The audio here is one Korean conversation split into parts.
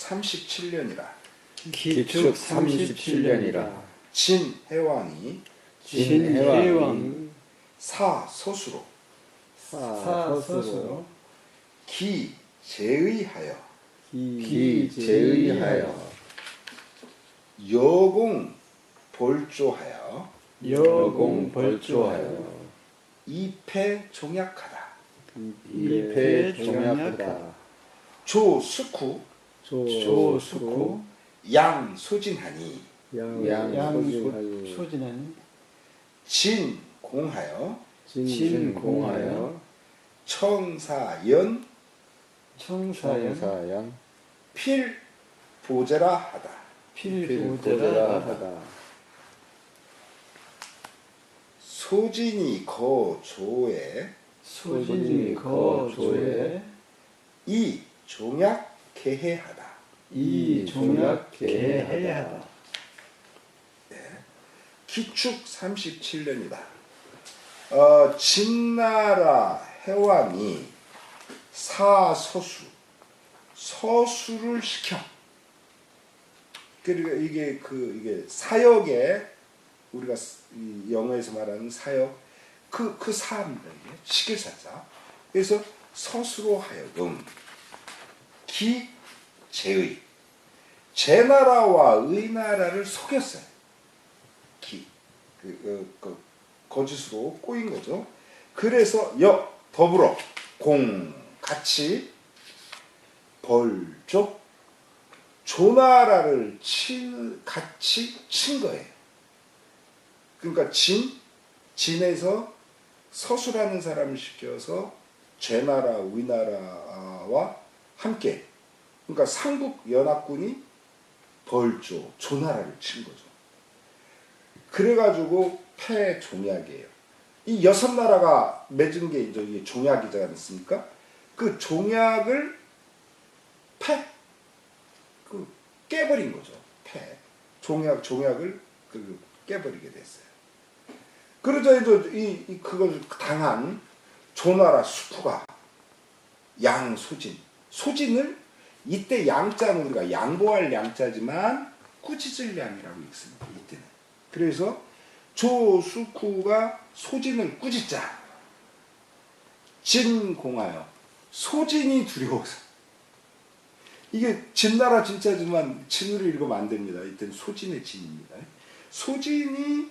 37년이라 기축 37년이라 진해왕이 사서수로 기제의하여 여공벌조하여 이패종약하다. 조숙후 양소진하니 진공하여 청사연 필보제라 하다. 소진이 거조에 이 종약 개해하다. 기축 37년이다. 진나라 해왕이 서수를 시켜. 그러니까 이게 사역에 우리가 영어에서 말하는 사역 그 사입니다. 이게 시계사자. 그래서 서수로 하여금 기제의 제나라와 의나라를 속였어요. 거짓으로 꼬인 거죠. 그래서 더불어 같이 벌족 조나라를 같이 친 거예요. 그러니까 진에서 서수라는 사람을 시켜서 제나라, 위나라와 함께, 그러니까 삼국연합군이 조나라를 친 거죠. 그래가지고 패종약이에요. 이 6나라가 맺은 게 이제 종약이지 않습니까? 그 종약을 깨버린 거죠. 종약을 깨버리게 됐어요. 그러자 이제 그걸 당한 조나라 숙후가 소진을 이때 양자는 우리가 양보할 양자지만 꾸짖을 양이라고 읽습니다. 이때는. 그래서 조숙후가 소진을 꾸짖자. 진공하여 소진이 두려워서. 이게 진나라 진짜지만 진으로 읽으면 안 됩니다. 이때는 소진의 진입니다. 소진이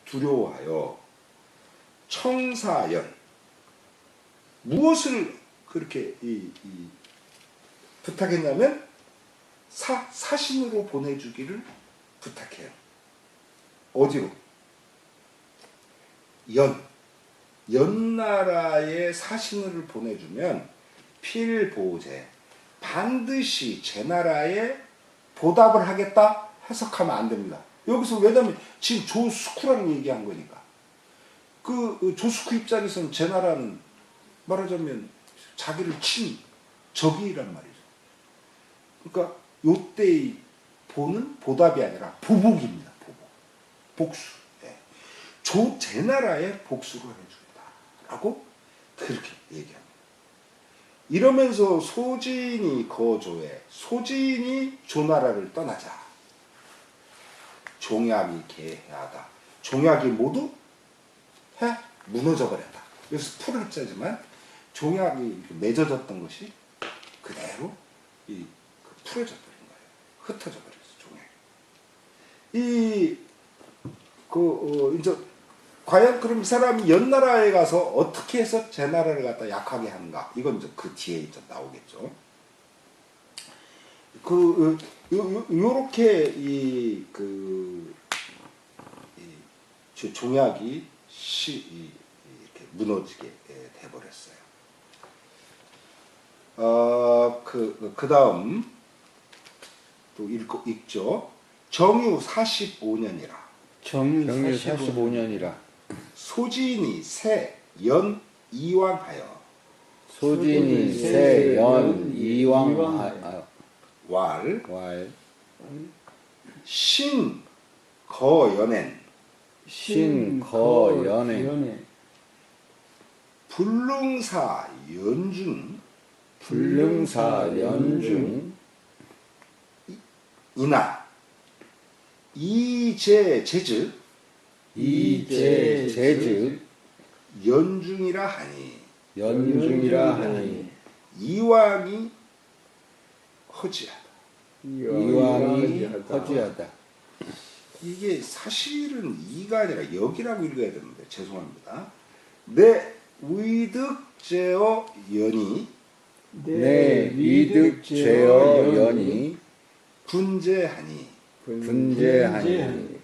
두려워하여 청사연 무엇을 그렇게 부탁했냐면 사신으로 보내주기를 부탁해요. 어디로? 연나라에 사신을 보내주면 필보제 반드시 제 나라에 보답을 하겠다 해석하면 안 됩니다. 여기서 왜냐면 지금 조숙후라는 얘기한 거니까. 그 조숙후 입장에서는 제 나라는 말하자면 자기를 친 적이란 말이죠. 그러니까 요때의 보는 보답이 아니라 보복입니다. 복수. 제 나라에 복수를 해주겠다라고 그렇게 얘기합니다. 이러면서 소진이 소진이 조나라를 떠나자. 종약이 개해하다. 종약이 모두 무너져 버렸다. 그래서 풀을자지만 종약이 맺어졌던 것이 그대로 풀어져 버린 거예요. 흩어져 버렸어, 종약이. 이제 과연 그럼 이 사람이 연나라에 가서 어떻게 해서 제 나라를 갖다 약하게 하는가? 이건 이제 그 뒤에 이제 나오겠죠. 요렇게 종약이 이렇게 무너지게 돼버렸어요. 그 다음 또 읽죠. 정유 45년이라. 정유 45년이라. 소진이 새 이왕하여. 왈. 신거연엔. 불능사 연중. 이나 이제제즉 이제제즉 연중이라 하니 연중이라 하니 이왕이 허지하다. 이왕이 허지하다. 이게 사실은 이가 아니라 여기라고 읽어야 되는데 죄송합니다. 내 위득제어 연이 내 위득죄어 연이 분재하니 분재하니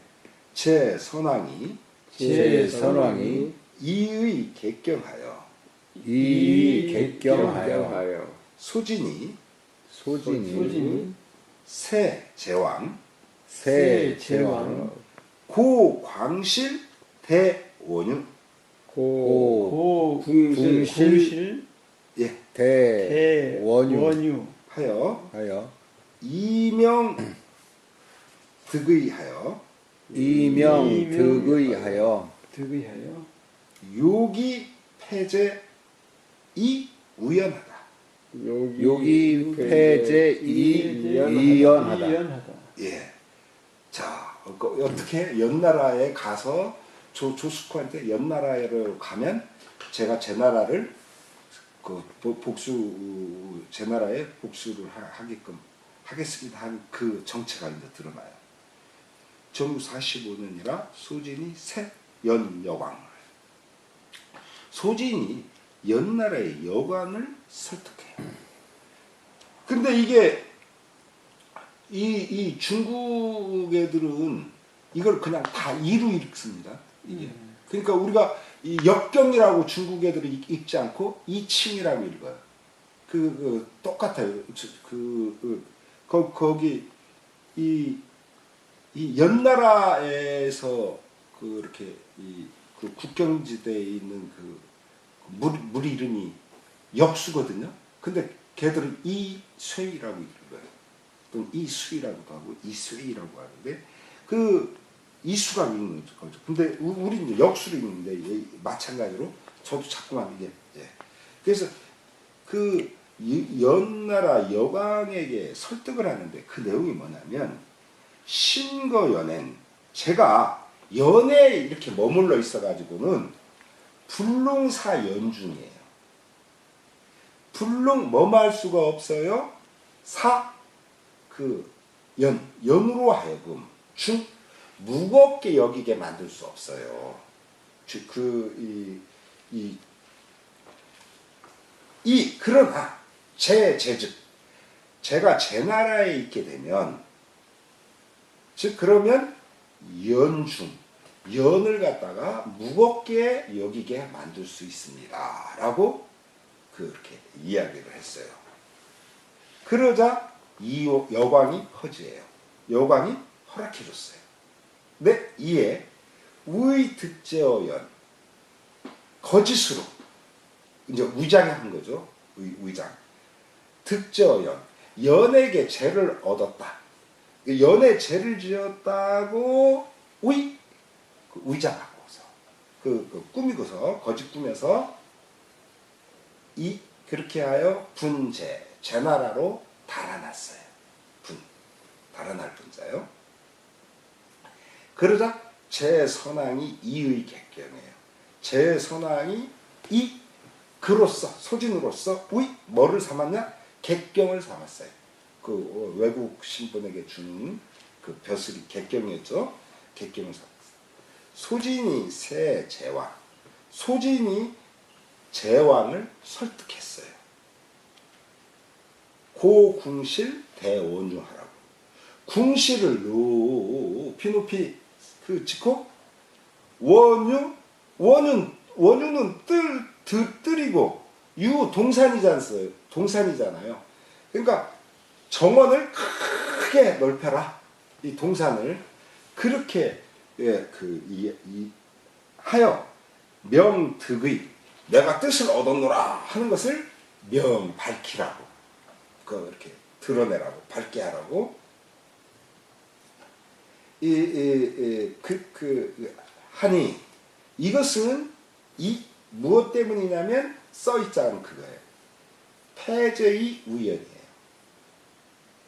제 선왕이 제 선왕이 이의 객경하여 이 객경하여 소진이 소진이 새 제왕 새 제왕 고광실 대원유 고 궁실 예 대원유 하여 이명 득의하여 이명득의하여 득의하여 요기 폐제 이 우연하다. 요기 폐제 이연하다. 예. 자, 어떻게 연나라에 가서 조스쿠한테 연나라로 가면 제가 제 나라를 그 제 나라에 복수를 하게끔 하겠습니다 하는 그 정체가 이제 드러나요. 정부 45년이라 소진이 새 연여왕을 소진이 연나라의 여관을 설득해요. 근데 이게 이 중국 애들은 이걸 그냥 다 이로 읽습니다. 이게. 그러니까 우리가 이 역경이라고 중국 애들이 읽지 않고 이칭이라고 읽어요. 똑같아요. 거기 이 연나라에서 이렇게 그 국경지대에 있는 물 이름이 역수거든요. 근데 걔들은 이쇠이라고 읽어요. 또는 이수이라고도 하고 이쇠이라고 하는데 이수가 읽는 거죠. 근데 우리는 역수를 읽는데 마찬가지로 저도 자꾸만 이게 그래서 연나라 여왕에게 설득을 하는데 그 내용이 뭐냐면 신거연엔 제가 연에 이렇게 머물러 있어가지고는 불능사 연중이에요. 불능 뭐할 수가 없어요. 연으로 하여금 중 무겁게 여기게 만들 수 없어요. 그러나 제즉 제가 제 나라에 있게 되면 즉 그러면 연을 갖다가 무겁게 여기게 만들 수 있습니다. 라고 그렇게 이야기를 했어요. 그러자 이 여광이 허지예요. 여광이 허락해 줬어요. 네, 이에 위득제어연 거짓으로 이제 위장한 거죠. 위장. 득제어연 연에게 죄를 얻었다. 연에 죄를 지었다고 위장하고서 꾸미고서 거짓 꾸며서 그렇게 하여 분제 제나라로 달아났어요. 달아날 분자요. 그러자 제 선왕이 이의 객경이에요. 제 선왕이 그로서 소진으로서 뭐를 삼았냐? 객경을 삼았어요. 그 외국 신분에게 주는 그 벼슬이 객경이었죠. 객경을 삼았어요. 소진이 새 제왕. 소진이 제왕을 설득했어요. 고궁실 대원유하라고. 궁실을 높이 짓고 원유는 뜰이고 동산이잖아요. 그러니까 정원을 크게 넓혀라. 이 동산을 그렇게 하여 명득의 내가 뜻을 얻었노라 하는 것을 밝히라고 이렇게 드러내라고 밝게 하라고 하니 이것은 무엇 때문이냐면 써있자는 그거예요. 폐제의 우연이에요.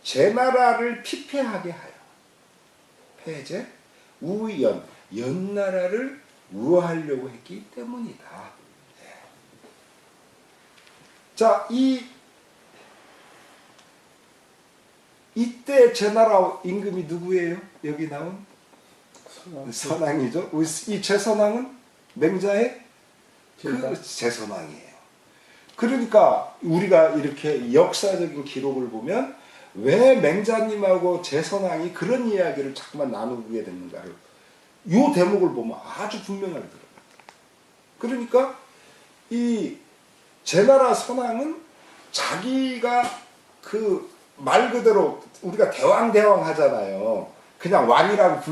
제 나라를 피폐하게 하여 폐제 우연 연나라를 우호하려고 했기 때문이다. 네. 자, 이때 제나라 임금이 누구예요? 여기 나온 선왕이죠. 이 제선왕은 맹자의 그 제선왕이에요. 그러니까 우리가 이렇게 역사적인 기록을 보면 왜 맹자님하고 제선왕이 그런 이야기를 자꾸만 나누게 됐는가를 이 대목을 보면 아주 분명하게 들어요. 그러니까 이 제나라 선왕은 자기가 그 말 그대로 우리가 대왕 하잖아요. 그냥 왕이라고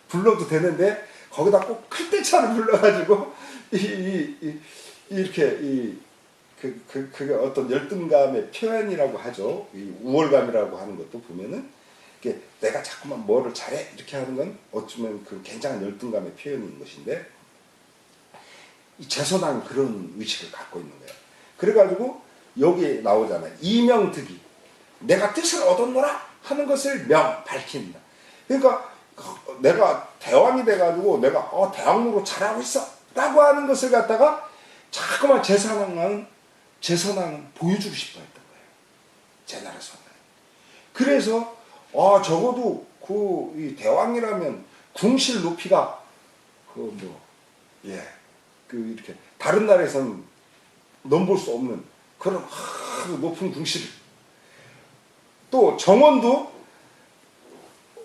불러도 되는데 거기다 꼭 클때차를 불러가지고 이렇게 그게 어떤 열등감의 표현이라고 하죠. 이 우월감이라고 하는 것도 보면은 이게 내가 자꾸만 뭐를 잘해 이렇게 하는 건 어쩌면 그 굉장한 열등감의 표현인 것인데 이 제선왕은 그런 의식을 갖고 있는 거예요. 그래가지고 여기 나오잖아요. 이명득이 내가 뜻을 얻었노라 하는 것을 밝힌다. 그러니까 내가 대왕이 돼가지고 내가 대왕으로 잘하고 있어 라고 하는 것을 갖다가 자꾸만 제선왕은 보여주고 싶어 했던 거예요. 제나라 선왕. 그래서 적어도 이 대왕이라면 궁실 높이가 이렇게 다른 나라에서는 넘볼 수 없는 그런 아주 높은 궁실. 또 정원도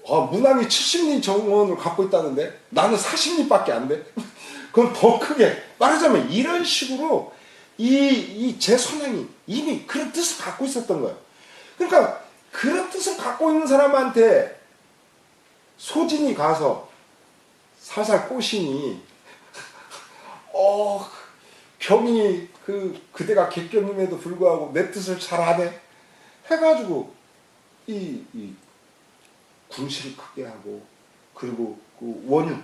문왕이 70리 정원을 갖고 있다는데 나는 40리밖에 안 돼. 그건 더 크게 말하자면 이런 식으로 이 제선왕이 이미 그런 뜻을 갖고 있었던 거예요. 그러니까 그런 뜻을 갖고 있는 사람한테 소진이 가서 살살 꼬시니 병이 그대가 객경임에도 불구하고 내 뜻을 잘 안 해 해가지고 이 궁실을 크게 하고 그리고 그 원흉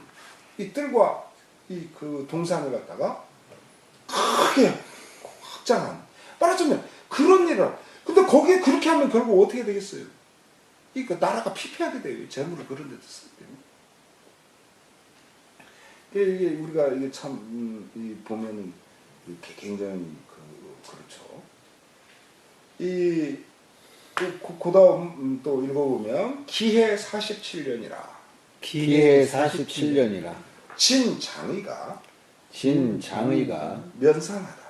이 뜰과 그 동산을 갖다가 크게 확장한 말하자면 그런 일을 근데 거기에 그렇게 하면 결국 어떻게 되겠어요? 그 나라가 피폐하게 돼요. 재물을 그런 데도 쓰기 때문에 이게 우리가 이게 참 보면은 이렇게 굉장히 그렇죠. 그 다음 또 읽어보면 기해 47년이라 기해 47년이라 진장의가 면상하다.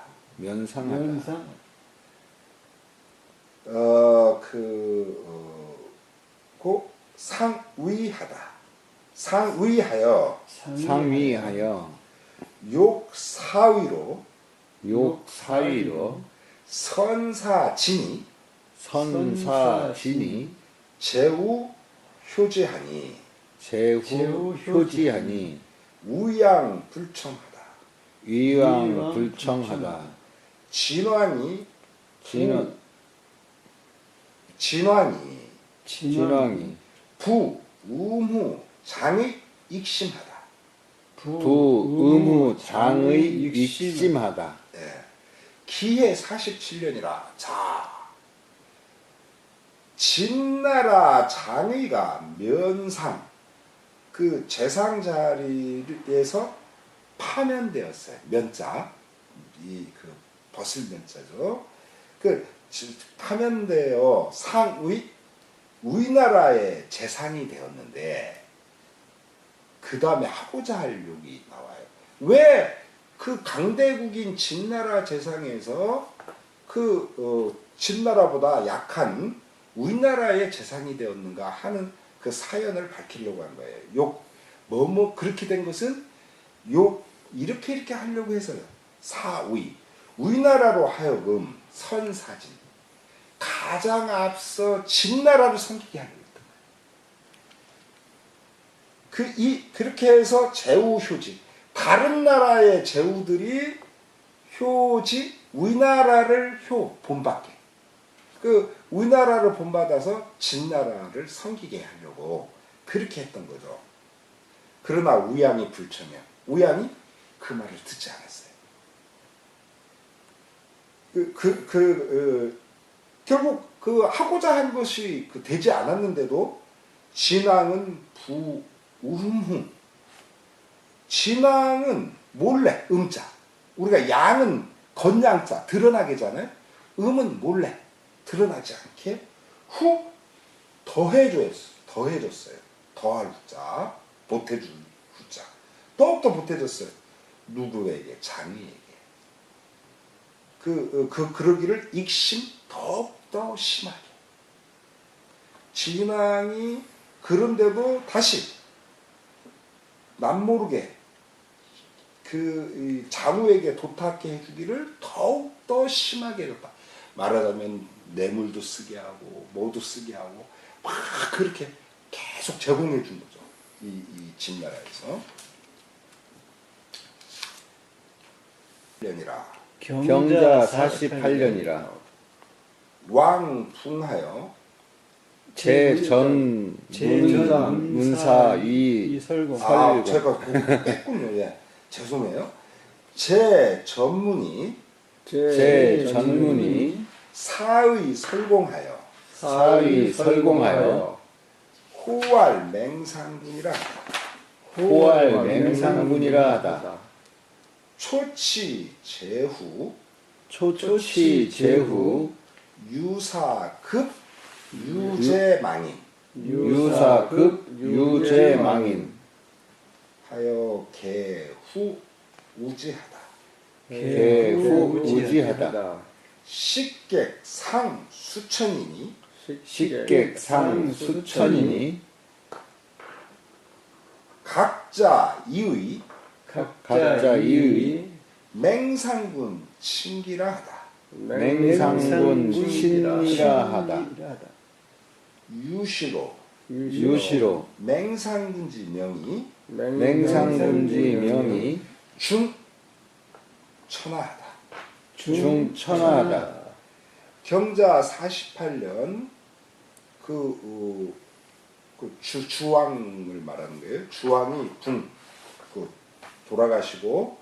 상위하여 욕사위로 선사진이 제우효지하니 우양불청하다. 진왕이 부의무 장의 익심하다. 네. 기해 47년이라. 자, 진나라 장의가 면상 그 재상 자리에서 파면되었어요. 면자 그 벗을 면자죠. 그 파면되어 우리나라의 재상이 되었는데 그 다음에 하고자 할 욕이 나와요. 왜 그 강대국인 진나라 재상에서 진나라보다 약한 우리나라의 재상이 되었는가 하는 그 사연을 밝히려고 한 거예요. 그렇게 된 것은 이렇게 하려고 해서요. 우리나라로 하여금 선사진 가장 앞서 진나라를 섬기게 하려고 했던 거예요. 그렇게 해서 제우효지 다른 나라의 제우들이 우리나라를 본받게 우리나라를 본받아서 진나라를 섬기게 하려고 그렇게 했던 거죠. 그러나 우양이 불청해. 우양이 그 말을 듣지 않았어요. 결국 그 하고자 한 것이 그 되지 않았는데도 진왕은 부음흥. 진왕은 몰래 음자. 우리가 양은 건양자 드러나게잖아요. 음은 몰래 드러나지 않게 후 더해줬어요. 더할 후자, 보태줄 후자. 더욱더 보태줬어요. 누구에게? 장이에게. 그러기를 익심 더욱더 심하게. 진왕이 그런데도 다시 남모르게 그 장우에게 도탁해 해주기를 더욱더 심하게 해줬다. 말하자면 뇌물도 쓰게 하고 뭐도 쓰게 하고 막 그렇게 계속 제공해 준 거죠. 이 진나라에서. 년이라 경자 48년이라 왕붕하여 제전 문사 위 설공. 아 제가 그거 뺐군요. 예. 죄송해요. 제 전문이 제전문이 사의 설공하여 사위 설공하여 호활 맹상군이라 호활 맹상군이라 하다. 초치 제후 초치 제후 유사급 유제망인 유사급 유제망인 하여 개후 우지하다. 개후 우지하다. 식객 상 수천이니 식객 상 수천이니 각자 이의 각자 이의 맹상군 친기라 하다. 맹상군 신이라 하다. 유시로 유시로 맹상군지 명이 맹상군지 명이 중천하다. 중천하다. 경자 48년 주왕을 말하는 거예요. 주왕이 돌아가시고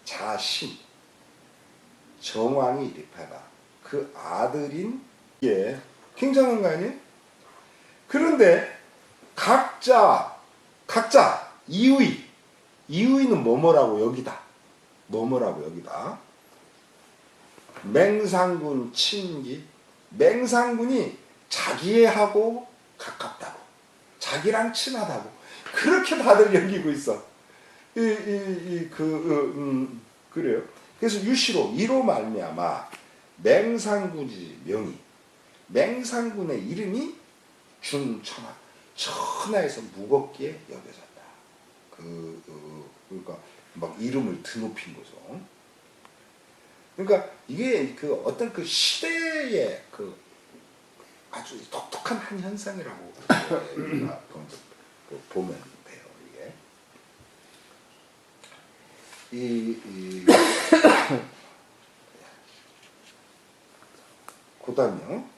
자신 정왕이 입하다. 그 아들인 게 굉장한 거 아니에요? 그런데 각자 이의는 뭐뭐라고 여기다. 뭐뭐라고 여기다. 맹상군 친기. 맹상군이 자기애하고 가깝다고. 자기랑 친하다고. 그렇게 다들 여기고 있어. 그래요. 그래서 유시로 이로 말미암아 맹상군이 명이 맹상군의 이름이 중천하 천하에서 무겁게 여겨졌다. 그러니까 막 이름을 드높인 거죠. 그러니까 이게 그 어떤 그 시대의 그 아주 독특한 한 현상이라고 우리가 보면 돼요. 이게 그다음요.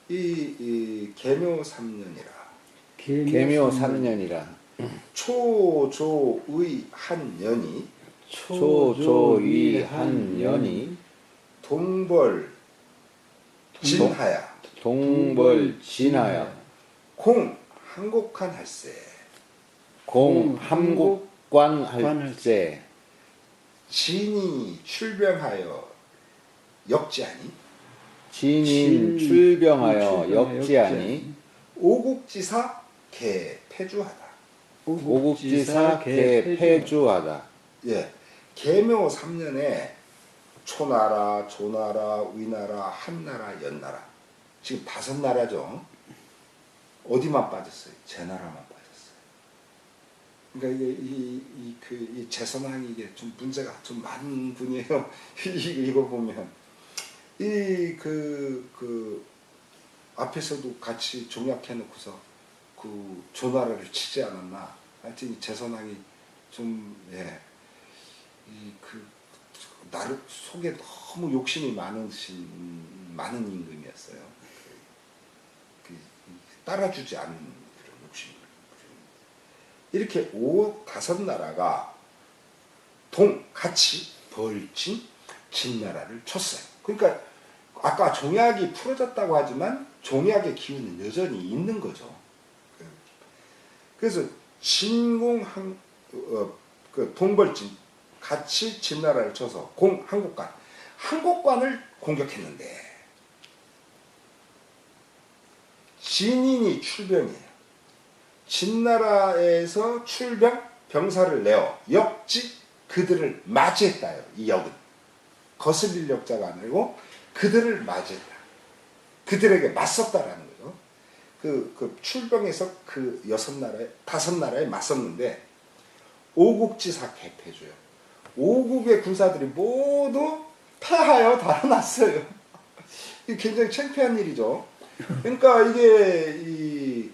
이 계묘 3년이라 계묘 3년이라 초조의 한 년이 초조의 한 년이 동벌 진하야 동벌 진하여 공 한곡한 할세 공 함곡관 할세 진이 출병하여 역지하니 진인 출병하여 역지하니 오국지사 개폐주하다. 오국지사 개폐주하다. 예, 계묘 3년에 초나라, 조나라, 위나라, 한나라, 연나라 지금 5나라죠. 어디만 빠졌어요? 제나라만 빠졌어요. 그러니까 이 제선왕이 이게 좀 문제가 좀 많은 분이에요. 이거 보면 앞에서도 같이 종약해놓고서 그 조나라를 치지 않았나. 하여튼 이 제선왕이 좀 나를 속에 너무 욕심이 많은 임금이었어요. 따라주지 않는 그런 욕심. 이렇게 5나라가 같이 벌친 진나라를 쳤어요. 그러니까 아까 종약이 풀어졌다고 하지만 종약의 기운은 여전히 있는 거죠. 그래서 진공한 그 동벌진 같이 진나라를 쳐서 한국관을 공격했는데 진인이 출병이에요. 진나라에서 병사를 내어 역지 그들을 맞이했다요. 이 역은 거슬릴 역자가 아니고 그들을 맞이했다. 그들에게 맞섰다라는 거죠. 그 출병에서 그 5나라에 맞섰는데 오국지사 개패주요. 오국의 군사들이 모두 패하여 달아났어요. 이게 굉장히 창피한 일이죠. 그러니까 이게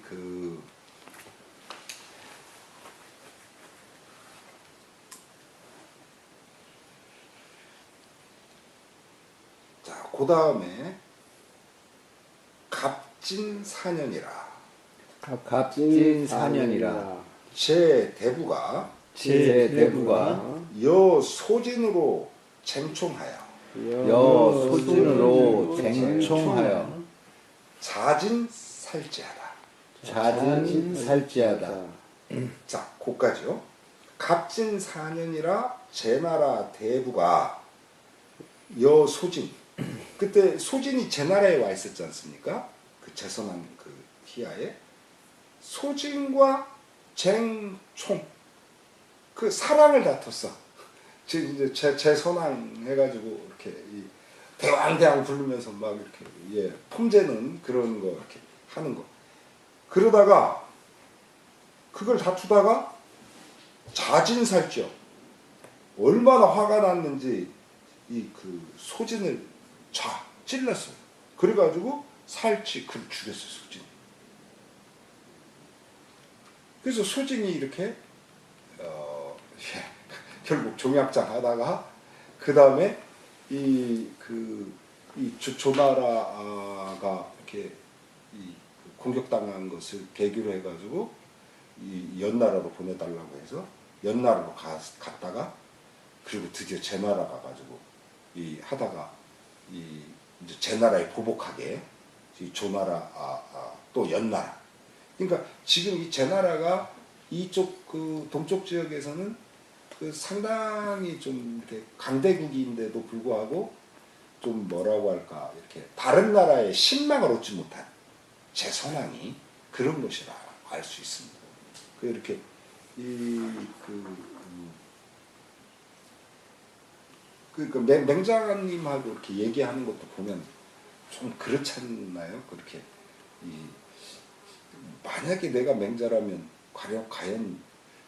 자, 그 다음에 갑진사년이라. 갑진사년이라. 제 대부가 여소진으로 쟁총하여 여소진으로 쟁총하여 자진살지하다. 자진살지하다. 자, 고까지요. 갑진사년이라 제나라 대부가 여소진. 그때 소진이 제나라에 와 있었지 않습니까? 그 제선한 그 희야에 소진과 쟁총 그 사랑을 다퉜어. 이제 제선왕 해가지고 이렇게 대왕 부르면서 막 이렇게 폼재는 그런 거 이렇게 하는 거. 그러다가 그걸 다투다가 자진살죠. 얼마나 화가 났는지 그 소진을 찔렀어요. 그래가지고 살치 그를 죽였어요. 소진이. 그래서 소진이 이렇게 결국 종약장 하다가 그 다음에 조나라가 이렇게 공격당한 것을 계기로 해가지고 연나라로 보내달라고 해서 연나라로 갔다가 그리고 드디어 제나라 가가지고 하다가 이제 제나라에 보복하게 조나라 또 연나라. 그러니까 지금 이 제나라가 이쪽 그 동쪽 지역에서는 그 상당히 좀 이렇게 강대국인데도 불구하고 좀 뭐라고 할까 이렇게 다른 나라의 신망을 얻지 못한 제선왕이 그런 것이라 알 수 있습니다. 그 이렇게 맹자님하고 이렇게 얘기하는 것도 보면 좀 그렇지 않나요? 그렇게 만약에 내가 맹자라면 과연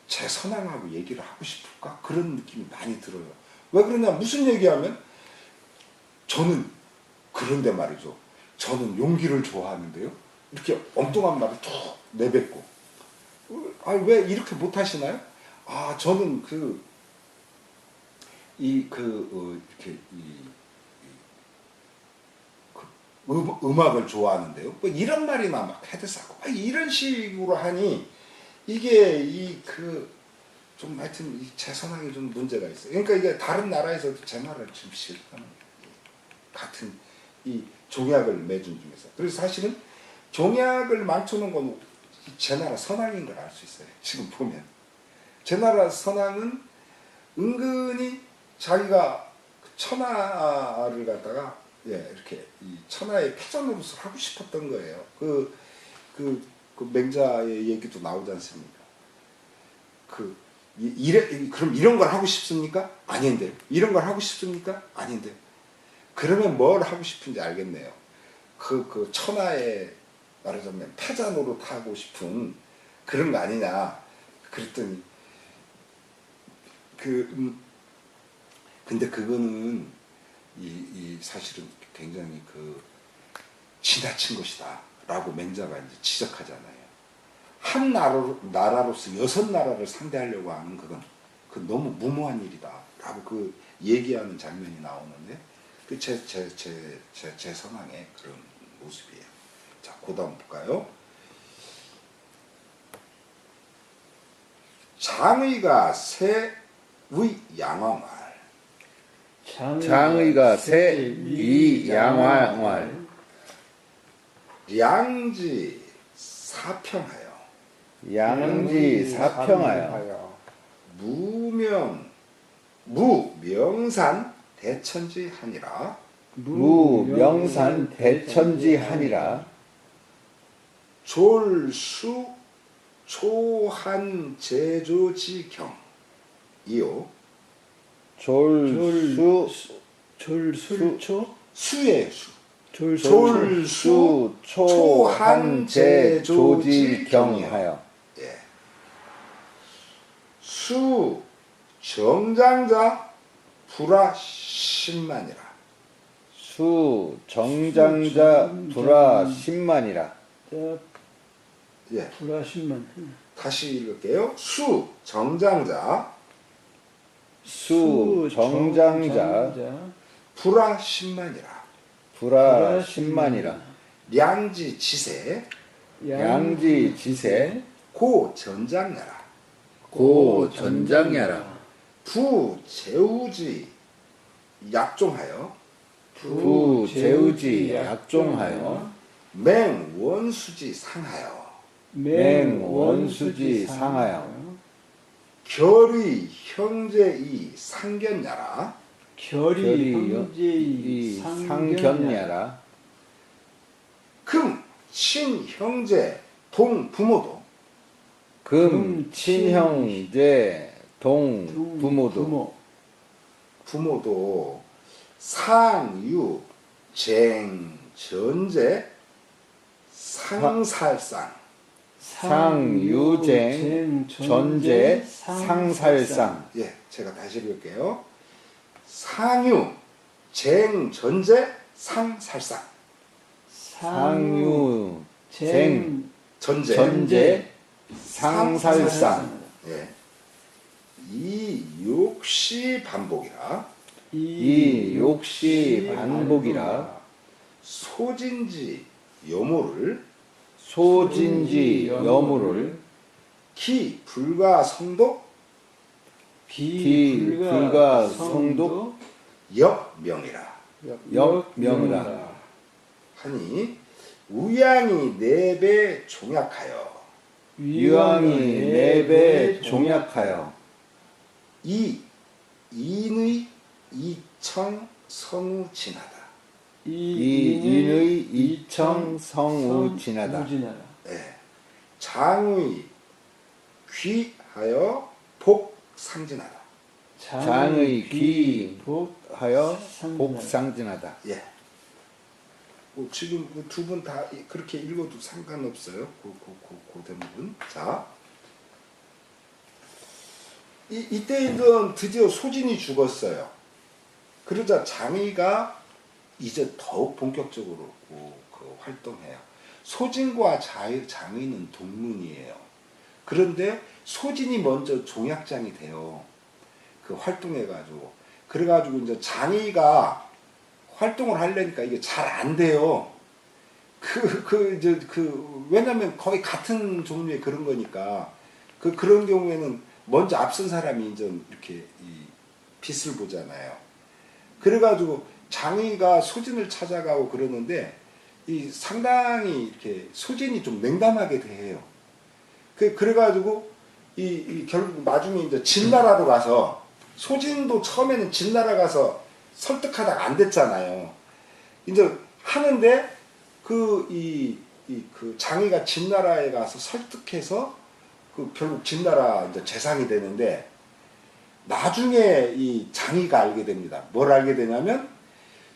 제선왕하고 얘기를 하고 싶을까? 그런 느낌이 많이 들어요. 왜 그러냐? 무슨 얘기하면 저는 그런데 말이죠. 저는 용기를 좋아하는데요. 이렇게 엉뚱한 말을 툭 내뱉고 왜 이렇게 못하시나요? 저는 이렇게 음악을 좋아하는데요. 뭐 이런 말이나 막 해대싸고 이런 식으로 하니 이게 좀 하여튼 제선왕이 좀 문제가 있어요. 그러니까 이게 다른 나라에서도 제 말을 좀 싫어하는 같은 이 종약을 맺은 중에서. 그래서 사실은 종약을 망쳐놓은 건 제 나라 선왕인 걸 알 수 있어요. 지금 보면 제 나라 선왕은 은근히 자기가 천하를 갖다가 이렇게 이 천하의 패전 노릇을 하고 싶었던 거예요. 그 맹자의 얘기도 나오지 않습니까? 그럼 이런 걸 하고 싶습니까? 아닌데. 이런 걸 하고 싶습니까? 아닌데. 그러면 뭘 하고 싶은지 알겠네요. 그 천하의 말하자면 패자 노릇 하고 싶은 그런 거 아니냐. 그랬더니 근데 그거는 사실은 굉장히 지나친 것이다 라고 맹자가 이제 지적하잖아요. 한 나라로서 6나라를 상대하려고 하는 그건 너무 무모한 일이다 라고 얘기하는 장면이 나오는데 제 선왕의 그런 모습이에요. 자, 그 다음 볼까요? 장의가 새의 양왕을 장의가 새, 위 양활. 양지 사평하여 양지 사평하여. 무명산 대천지하니라. 무명산 대천지하니라. 졸수 초한 제조지경 이요. 졸수 졸술초 수의 수. 졸수 초한 제조지경하여. 예. 수 정장자 불화 10만이라. 수 정장자 불화 10만이라. 예. 불하신만 다시 읽을게요. 수 정장자 수 정장자 불화 10만이라. 불화 10만이라. 량지 지세 양지 지세 고 전장야라. 고 전장야라. 부 제우지 약종하여 부 제우지 약종하여. 맹 원수지 상하여 맹 원수지 상하여. 결의 형제이 상견야라. 결이 결이 형제의 상견야라. 금 친형제 동부모도 금 친형제 동부모도. 부모도 상유 쟁 전제 상살상. 상유쟁 전제 상살상. 예, 제가 다시 읽을게요. 상유 쟁 전제 상살상. 상유쟁 전제 전제 상살상. 예. 이 욕시 반복이라. 이 욕시 반복이라. 소진지 여모를 소진지 여무를. 기 불가 성독 기 불가 성독 역명이라 역명이라. 하니 우양이 네 배 종약하여 유황이 네 배 종약하여. 이인의 이청 성우 진하다. 이인의 이청 성우 진하다. 예. 장의 귀하여 복 상진하다. 장의 귀하여 복 상진하다. 예. 뭐 지금 두 분 다 그렇게 읽어도 상관없어요. 그 대목은. 자, 이때 이제 드디어 소진이 죽었어요. 그러자 장의가 이제 더욱 본격적으로 그 활동해요. 소진과 장의는 동문이에요. 그런데 소진이 먼저 종약장이 돼요. 그 활동해가지고. 그래가지고 이제 장의가 활동을 하려니까 이게 잘 안 돼요. 왜냐면 거의 같은 종류의 그런 거니까. 그런 경우에는 먼저 앞선 사람이 이제 이렇게 이 빛을 보잖아요. 그래가지고 장의가 소진을 찾아가고 그러는데 이 상당히 이렇게 소진이 좀 냉담하게 대해요. 그래가지고 결국 나중에 이제 진나라로 가서 소진도 처음에는 진나라 설득하다가 안 됐잖아요. 이제 하는데 그 장의가 진나라에 가서 설득해서 결국 진나라 이제 재상이 되는데 나중에 이 장의가 알게 됩니다. 뭘 알게 되냐면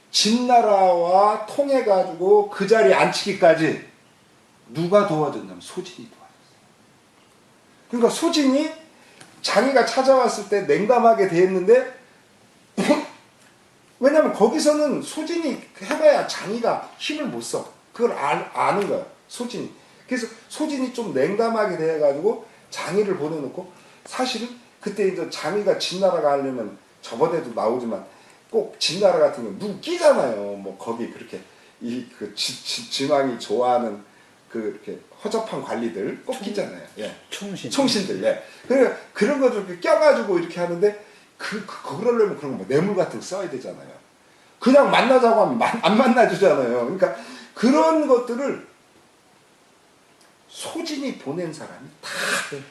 진나라와 통해가지고 그 자리에 앉히기까지 누가 도와줬냐면 소진이 도와줬어요. 그러니까 소진이 장의가 찾아왔을 때 냉담하게 대했는데 왜냐면 거기서는 소진이 해봐야 장의가 힘을 못 써. 그걸 아는 거야. 소진이. 그래서 소진이 좀 냉담하게 돼가지고 장의를 보내놓고 사실은 그때 이제 장의가 진나라 가려면 저번에도 나오지만 꼭 진나라 같은 경우 누구 끼잖아요. 뭐 거기 그렇게 진왕이 좋아하는 이렇게 허접한 관리들 꼭 끼잖아요. 예. 총신들. 예. 그런 것들 껴가지고 이렇게 하는데 그러려면 그런 거 뇌물 같은 거 써야 되잖아요. 그냥 만나자고 하면 안 만나주잖아요. 그러니까 그런 것들을 소진이 보낸 사람이 다 해.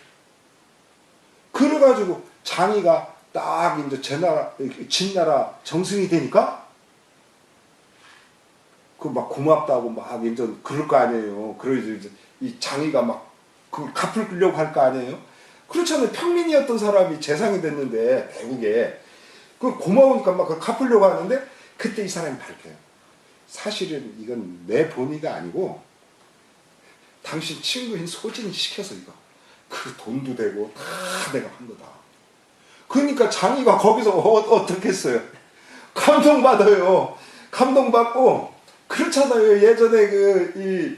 그래가지고 장이가 딱 이제 진나라 정승이 되니까 그 막 고맙다고 막 이제 그럴 거 아니에요. 그래서 이제 이 장이가 막 그걸 갚으려고 할 거 아니에요. 그렇잖아요. 평민이었던 사람이 재상이 됐는데 대국에 그 고마우니까 막 그걸 갚으려고 하는데 그때 이 사람이 밝혀요. 사실은 이건 내 본의가 아니고 당신 친구인 소진이 시켜서 이거 그 돈도 되고 다 내가 한 거다. 그러니까 장이가 거기서 어떻게 했어요? 감동받아요. 감동받고 그렇잖아요. 예전에 이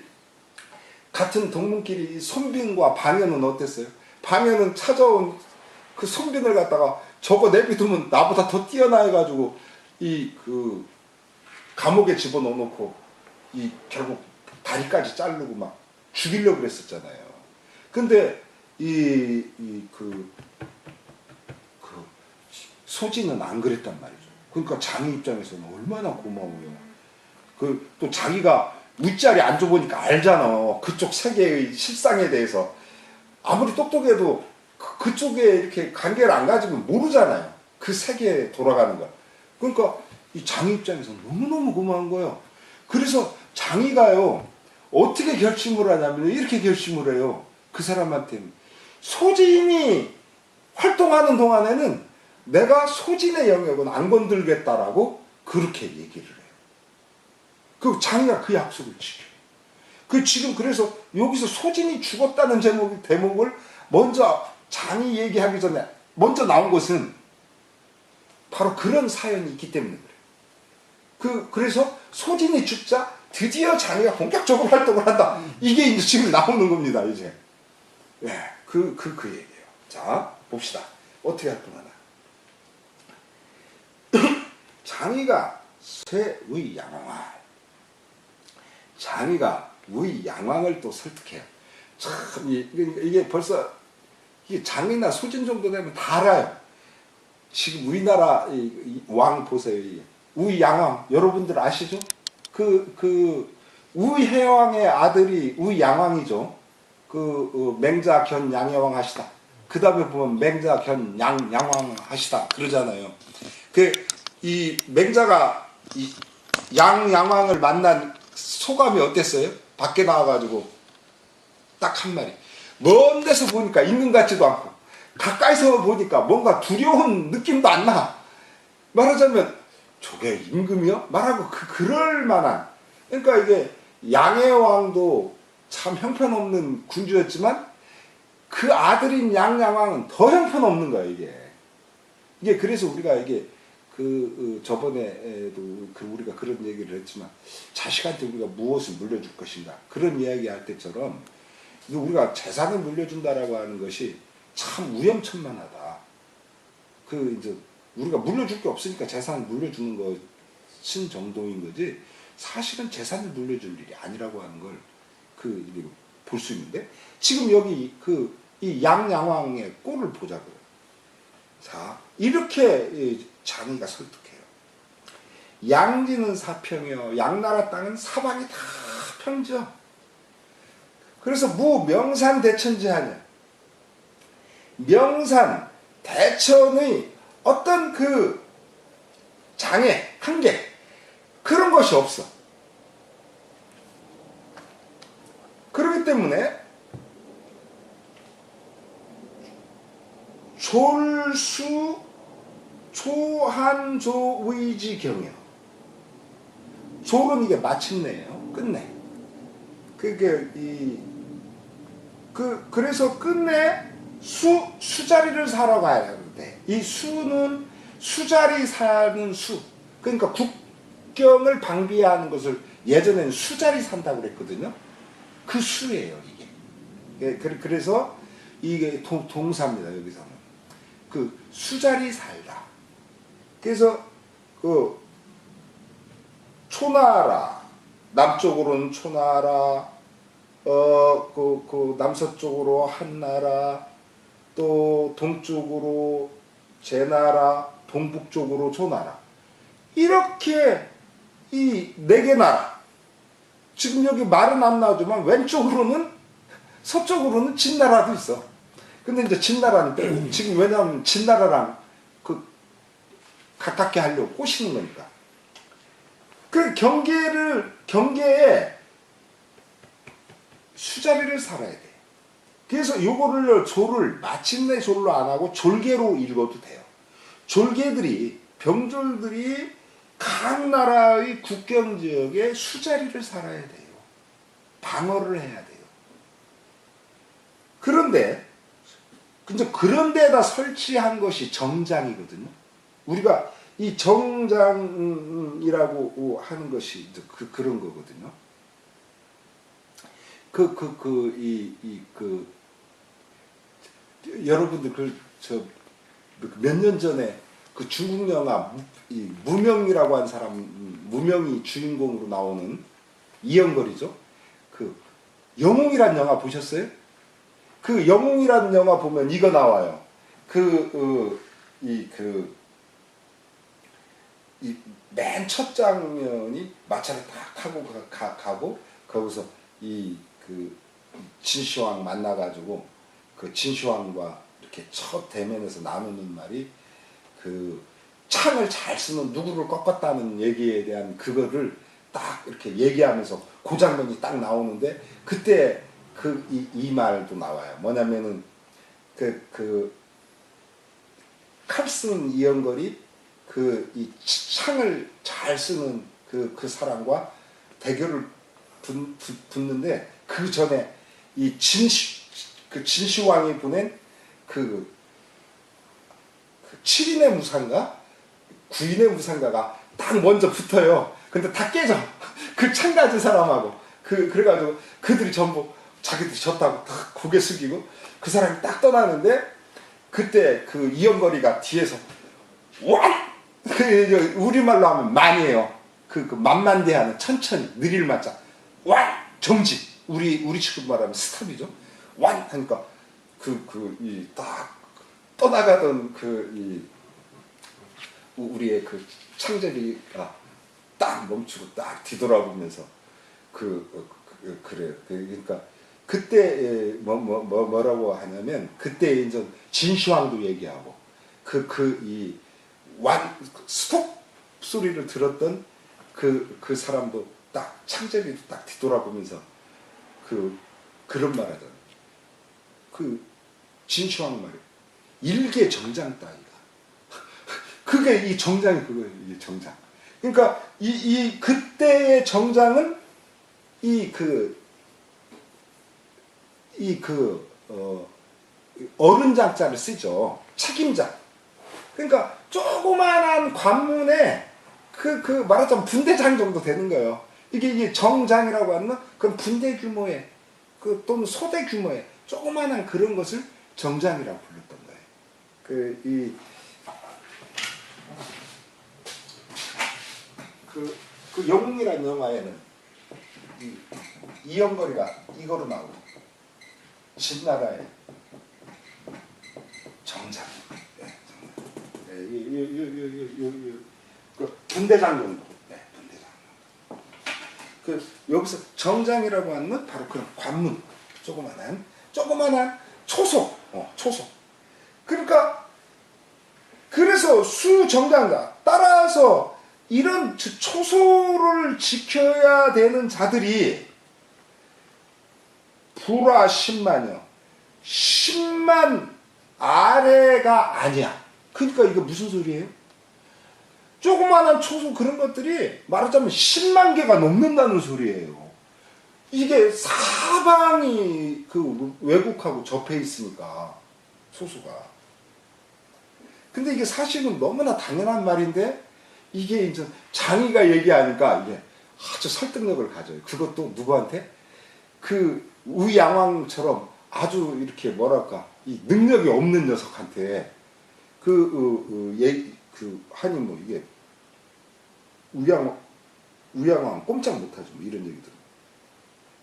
같은 동문끼리 손빈과 방현은 어땠어요? 방현은 찾아온 그 손빈을 갖다가 저거 내비두면 나보다 더 뛰어나 해가지고 그 감옥에 집어넣어놓고 결국 다리까지 자르고 막 죽이려고 그랬었잖아요. 근데 그 소진은 안 그랬단 말이죠. 그러니까 장이 입장에서는 얼마나 고마워요. 또 자기가 윗자리 앉아보니까 알잖아. 그쪽 세계의 실상에 대해서. 아무리 똑똑해도 그쪽에 이렇게 관계를 안 가지면 모르잖아요. 그 세계에 돌아가는 거. 그러니까 이 장이 입장에서 너무너무 고마운 거예요. 그래서 장이가요, 어떻게 결심을 하냐면 이렇게 결심을 해요. 그 사람한테는. 소진이 활동하는 동안에는 내가 소진의 영역은 안 건들겠다라고 그렇게 얘기를 해요. 그 장이가 그 약속을 지켜요. 지금 그래서 여기서 소진이 죽었다는 대목을 먼저 장이 얘기하기 전에 먼저 나온 것은 바로 그런 사연이 있기 때문에 그래요. 그래서 소진이 죽자 드디어 장이가 본격적으로 활동을 한다. 이게 이제 지금 나오는 겁니다, 이제. 예, 그 얘기예요. 자, 봅시다. 어떻게 활동하나. 장이가 쇠의 양왕. 장이가 의 양왕을 또 설득해요. 참, 이게 벌써, 이게 장이나 소진 정도 되면 다 알아요. 지금 우리나라 왕 보세요. 의 양왕, 여러분들 아시죠? 우혜왕의 아들이 우양왕이죠. 맹자 견 양여왕 하시다. 그 다음에 보면 맹자 견 양왕 하시다 그러잖아요. 이 맹자가 이 양왕을 만난 소감이 어땠어요? 밖에 나와가지고 딱 한 마리. 먼 데서 보니까 있는 것 같지도 않고 가까이서 보니까 뭔가 두려운 느낌도 안 나. 말하자면 저게 임금이요? 말하고 그럴 만한. 그러니까 이게 양의 왕도 참 형편없는 군주였지만 그 아들인 양양왕은 더 형편없는 거야, 이게 그래서 우리가 이게 저번에도 우리가 그런 얘기를 했지만 자식한테 우리가 무엇을 물려줄 것인가 그런 이야기 할 때처럼 우리가 재산을 물려준다라고 하는 것이 참 위험천만하다. 이제 우리가 물려줄 게 없으니까 재산을 물려주는 것은 정도인 거지 사실은 재산을 물려줄 일이 아니라고 하는 걸 볼 수 있는데 지금 여기 이 양양왕의 꼴을 보자고요. 자, 이렇게 장이가 설득해요. 양지는 사평이요. 양나라 땅은 사방이 다 평지요. 그래서 명산 대천지하냐. 명산 대천의 어떤 장애, 한계 그런 것이 없어. 그렇기 때문에 졸수 초한조의지경이요. 졸은 이게 마침내예요. 끝내. 그래서 끝내 수자리를 사러 가야 하는데 이 수는 수자리 사는 수. 그러니까 국경을 방비하는 것을 예전에는 수자리 산다고 그랬거든요. 그 수예요, 이게. 그래서 이게 동사입니다, 여기서는. 수자리 살다. 그래서 초나라, 남쪽으로는 초나라, 남서쪽으로 한나라, 또 동쪽으로 제나라, 동북쪽으로 조나라. 이렇게 이 네 개 나라. 지금 여기 말은 안 나오지만 왼쪽으로는 서쪽으로는 진나라도 있어. 근데 이제 진나라는 빼고 지금 왜냐하면 진나라랑 그 가깝게 하려고 꼬시는 거니까. 그 경계에 수자리를 살아야 돼. 그래서 요거를 조를 마침내 졸로 안 하고 졸개로 읽어도 돼요. 졸개들이 병졸들이 각 나라의 국경 지역에 수자리를 살아야 돼요. 방어를 해야 돼요. 그런데 그런 데다 설치한 것이 정장이거든요. 우리가 이 정장이라고 하는 것이 이제 그런 거거든요. 여러분들 몇 년 전에 그 중국 영화 무명이라고 한 사람, 무명이 주인공으로 나오는 이영걸이죠. 그 영웅이란 영화 보셨어요? 그 영웅이란 영화 보면 이거 나와요. 맨 첫 장면이 마차를 딱 타고 가고 거기서 진시황 만나가지고 그 진시황과 이렇게 첫 대면에서 나누는 말이 그 창을 잘 쓰는 누구를 꺾었다는 얘기에 대한 그거를 딱 이렇게 얘기하면서 그 장면이 딱 나오는데 그때 이 말도 나와요. 뭐냐면은 칼 쓰는 이영걸이 이 창을 잘 쓰는 그 사람과 대결을 붙는데 그 전에 이 진시황이 보낸 그 7인의 무상가 9인의 무상가가 딱 먼저 붙어요. 근데 다 깨져. 그 창 가진 사람하고 그래가지고 그들이 전부 자기들이 졌다고 딱 고개 숙이고 그 사람이 딱 떠나는데 그때 그 이영거리가 뒤에서 와! 우리말로 하면 만이에요. 만만대하는 천천히 느릴 만자 와! 정지. 우리 지금 말하면 스탑이죠. 완! 하니까 딱 떠나가던 우리의 창제비가 딱 멈추고 딱 뒤돌아보면서 그래요. 그러니까 그때 뭐라고 하냐면 그때 이제 진시황도 얘기하고 스톱 소리를 들었던 그 사람도 딱 창제비도 딱 뒤돌아보면서 그런 말 하잖아요. 진시황 말이에요. 일개 정장 따위가. 그게 이 정장이 그거예요. 이 정장. 그러니까 그때의 정장은 어른 장자를 쓰죠. 책임자. 그러니까 조그만한 관문에 말하자면 분대장 정도 되는 거예요. 이게 정장이라고 하면 그건 분대 규모의 또는 소대 규모의 조그만한 그런 것을 정장이라고 불렀던 거예요. 그 영웅이라는 영화에는 이영거리가 이거로 나오고 진나라의 정장. 분대장 정도. 분대장. 여기서 정장이라고 하는 바로 그런 관문, 조그만한 초소. 초소. 그러니까 그래서 수정장자 따라서 이런 초소를 지켜야 되는 자들이 불화 10만여 10만 아래가 아니야. 그러니까 이거 무슨 소리예요? 조그마한 초소 그런 것들이 말하자면 10만 개가 넘는다는 소리예요. 이게 사방이 외국하고 접해 있으니까 소수가. 근데 이게 사실은 너무나 당연한 말인데 이게 이제 장이가 얘기하니까 이게 아주 설득력을 가져요. 그것도 누구한테? 우양왕처럼 아주 이렇게 이 능력이 없는 녀석한테 하니 이게 우양왕 꼼짝 못하죠. 이런 얘기들.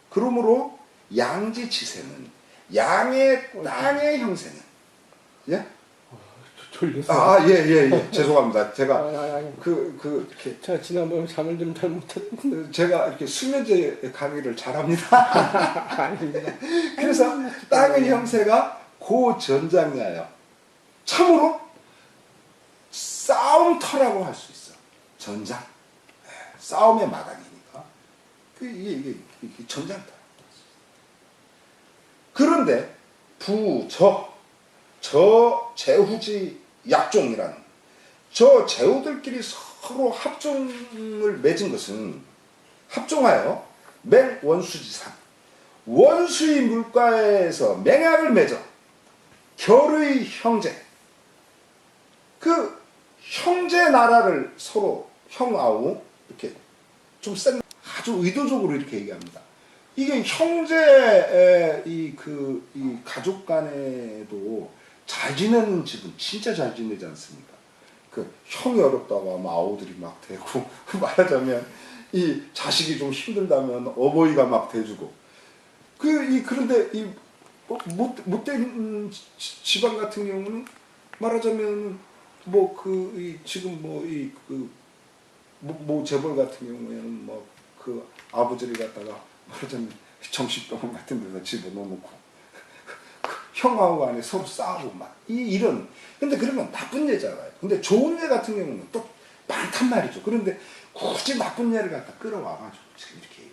그러므로 양지치세는 양의 땅의 형세는 졸려서. 아, 예. 죄송합니다. 제가 아니. 이렇게 제가 지난번에 잠을 좀 잘못했는데. 제가 이렇게 수면제 강의를 잘합니다. 아닙니다. 그래서 땅의 형세가 고전장이에요. 참으로 싸움터라고 할 수 있어. 전장. 싸움의 마당이니까. 이게 전장터. 그런데 저 제후지 약종이라는 저 제후들끼리 서로 합종을 맺은 것은 합종하여 맹원수지상 원수의 물가에서 맹약을 맺어 결의 형제 그 형제 나라를 서로 형하고 이렇게 좀 센 아주 의도적으로 이렇게 얘기합니다. 이게 형제 이 가족 간에도 잘 지내는 집은 진짜 잘 지내지 않습니까? 그 형이 어렵다고 하면 아우들이 막 대고 말하자면 이 자식이 좀 힘들다면 어버이가 막 대주고 그런데 이 못된 집안 같은 경우는 말하자면 지금 모 재벌 같은 경우에는 그 아버지를 갖다가 말하자면 정신병원 같은 데서 집어넣어놓고 형하고 안에 서로 싸우고 이런 근데 그러면 나쁜 예잖아요. 근데 좋은 예 같은 경우는 또 많단 말이죠. 그런데 굳이 나쁜 예를 갖다 끌어와가지고 지금 이렇게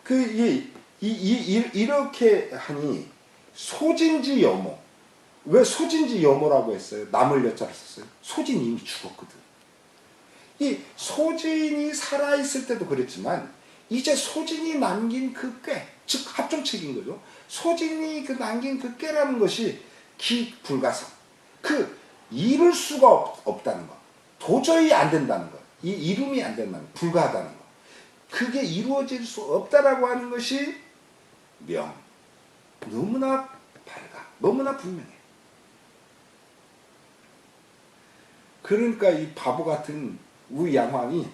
얘기해요. 이렇게 하니 소진지 여모 왜 소진지 여모라고 했어요? 남을 여자를 썼어요. 소진이 이미 죽었거든. 이 소진이 살아있을 때도 그랬지만 이제 소진이 남긴 그 꾀, 즉 합종책인 거죠. 소진이 남긴 그 꾀라는 것이 기불가성. 이룰 수가 없다는 거. 도저히 안 된다는 거. 이 이름이 안 된다는 거. 불가하다는 거. 그게 이루어질 수 없다라고 하는 것이 명. 너무나 밝아. 너무나 분명해. 그러니까 이 바보 같은 우양이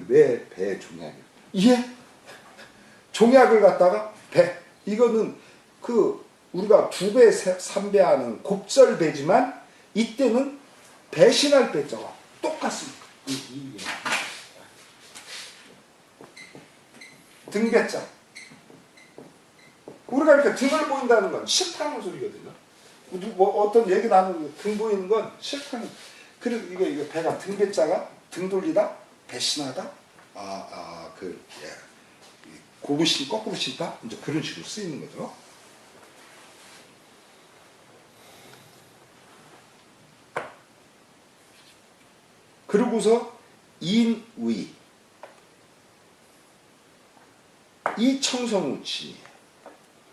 왜 배 종약이야? 예? 종약을 갖다가 배. 이거는 우리가 2배, 3배 하는 곱절배지만 이때는 배신할 배자와 똑같습니다. 등배자. 우리가 이렇게 등을 보인다는 건 싫다는 소리거든요. 어떤 얘기 나누는 등 보이는 건 싫다는. 그리고 이거 배가 등배자가 등 돌리다 배신하다 고부신 거꾸로 신다 이제 그런 식으로 쓰이는 거죠. 그러고서 인의 이 청성우친이에요.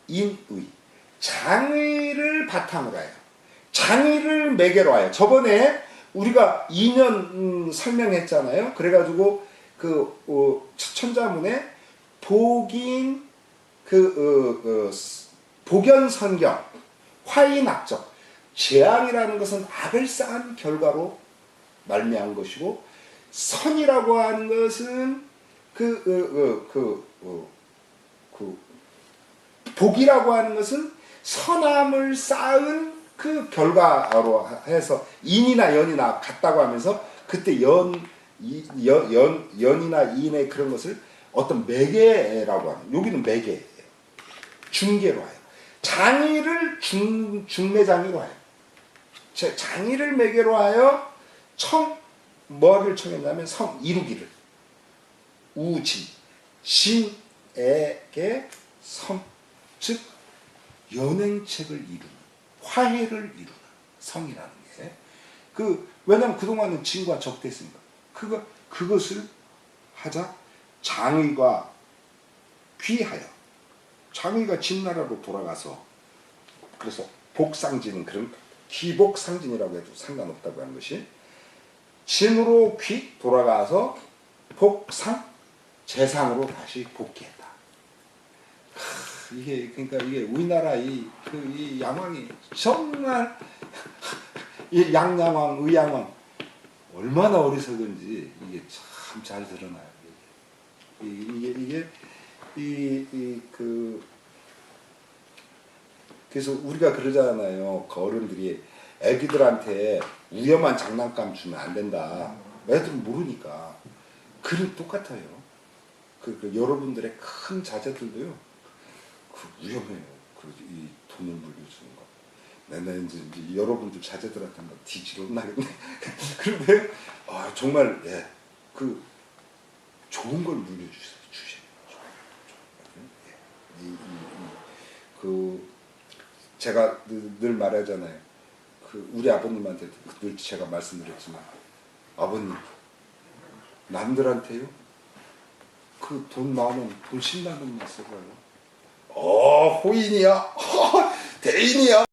인의 장의를 바탕으로 해요. 장의를 매개로 하여 저번에 우리가 2년 설명했잖아요. 그래가지고 천자문에 복인 복연선경 화인악적 재앙이라는 것은 악을 쌓은 결과로 말미암은 것이고 선이라고 하는 것은 복이라고 하는 것은 선함을 쌓은 그 결과로 해서 인이나 연이나 같다고 하면서 그때 연이나 인의 그런 것을 어떤 매개라고 하는 여기는 매개예요. 중개로 하여 장의를 중매장의로 하여 장의를 매개로 하여 뭐를 청했냐면 성 이루기를 우진 신에게 즉 연행책을 이루는 화해를 이루는 성이라는 게 왜냐하면 그동안은 진과 적대했으니까 그것을 하자 장의가 귀하여 장의가 진나라로 돌아가서 그래서 복상진 그런 귀복상진이라고 해도 상관없다고 하는 것이 진으로 돌아가서 복상 재상으로 다시 복귀했다. 그러니까 이게 우리나라 이 양왕이 정말 이 양양왕, 의양왕 얼마나 어리석은지 이게 참 잘 드러나요. 그래서 우리가 그러잖아요. 그 어른들이 애기들한테 위험한 장난감 주면 안 된다. 애들은 모르니까. 그런 똑같아요. 그 여러분들의 큰 자제들도요. 그 위험해요. 이 돈을 물려주는 거. 내가 이제 여러분들 자제들한테 막 뒤지러 나겠네. 그런데 정말 그 좋은 걸 물려주세요. 그 제가 늘 말하잖아요. 그 우리 아버님한테 늘 제가 말씀드렸지만 아버님 남들한테요 그 돈 10,000원, 돈 10만 원만 써봐요. 호인이야, 대인이야.